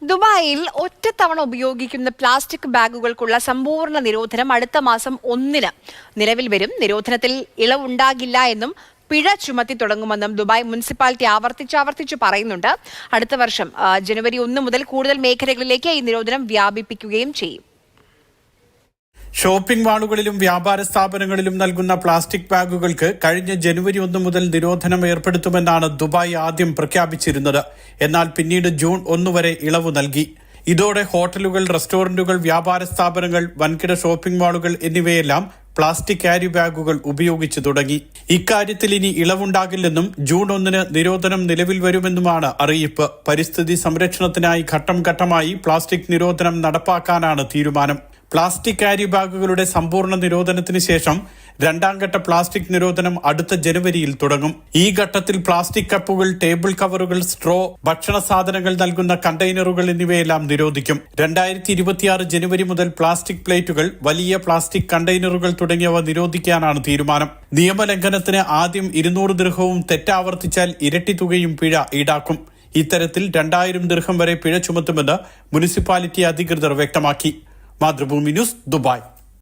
ദുബായിൽ ഒറ്റത്തവണ ഉപയോഗിക്കുന്ന പ്ലാസ്റ്റിക് ബാഗുകൾക്കുള്ള സമ്പൂർണ്ണ നിരോധനം അടുത്ത മാസം 1-ന് നിലവിൽ വരും. നിരോധനത്തിൽ ഇളവുണ്ടാകില്ല എന്നും പിഴ ചുമത്തി തുടങ്ങുമെന്നും ദുബായ് മുനിസിപ്പാലിറ്റി ആവർത്തിച്ചു പറയുന്നുണ്ട്. അടുത്ത വർഷം ജനുവരി 1 മുതൽ കൂടുതൽ മേഖലകളിലേക്ക് ഈ നിരോധനം വ്യാപിപ്പിക്കുകയും ചെയ്യും. ഷോപ്പിംഗ് മാളുകളിലും വ്യാപാര സ്ഥാപനങ്ങളിലും നൽകുന്ന പ്ലാസ്റ്റിക് ബാഗുകൾക്ക് കഴിഞ്ഞ ജനുവരി 1 മുതൽ നിരോധനം ഏർപ്പെടുത്തുമെന്നാണ് ദുബായ് ആദ്യം പ്രഖ്യാപിച്ചിരുന്നത്. എന്നാൽ പിന്നീട് ജൂൺ 1 വരെ ഇളവ് നൽകി. ഇതോടെ ഹോട്ടലുകൾ, റെസ്റ്റോറന്റുകൾ, വ്യാപാര സ്ഥാപനങ്ങൾ, വൻകിട ഷോപ്പിംഗ് മാളുകൾ എന്നിവയെല്ലാം പ്ലാസ്റ്റിക് ക്യാരി ബാഗുകൾ ഉപയോഗിച്ചു തുടങ്ങി. ഇക്കാര്യത്തിൽ ഇനി ഇളവുണ്ടാകില്ലെന്നും ജൂൺ 1-ന് നിരോധനം നിലവിൽ വരുമെന്നുമാണ് അറിയിപ്പ്. പരിസ്ഥിതി സംരക്ഷണത്തിനായി ഘട്ടം ഘട്ടമായി പ്ലാസ്റ്റിക് നിരോധനം നടപ്പാക്കാനാണ് തീരുമാനം. പ്ലാസ്റ്റിക് ക്യാരി ബാഗുകളുടെ സമ്പൂർണ്ണ നിരോധനത്തിന് ശേഷം രണ്ടാംഘട്ട പ്ലാസ്റ്റിക് നിരോധനം അടുത്ത ജനുവരിയിൽ തുടങ്ങും. ഈ ഘട്ടത്തിൽ പ്ലാസ്റ്റിക് കപ്പുകൾ, ടേബിൾ കവറുകൾ, സ്ട്രോ, ഭക്ഷണ സാധനങ്ങൾ നൽകുന്ന കണ്ടെയ്നറുകൾ എന്നിവയെല്ലാം നിരോധിക്കും. 2026 ജനുവരി മുതൽ പ്ലാസ്റ്റിക് പ്ലേറ്റുകൾ, വലിയ പ്ലാസ്റ്റിക് കണ്ടെയ്നറുകൾ തുടങ്ങിയവ നിരോധിക്കാനാണ് തീരുമാനം. നിയമലംഘനത്തിന് ആദ്യം 200 ദിർഹവും തെറ്റാവർത്തിച്ചാൽ ഇരട്ടി തുകയും പിഴ ഈടാക്കും. ഇത്തരത്തിൽ 2000 ദിർഹം വരെ പിഴ ചുമത്തുമെന്ന് മുനിസിപ്പാലിറ്റി അധികൃതർ വ്യക്തമാക്കി. Mathrubhumi news, Dubai.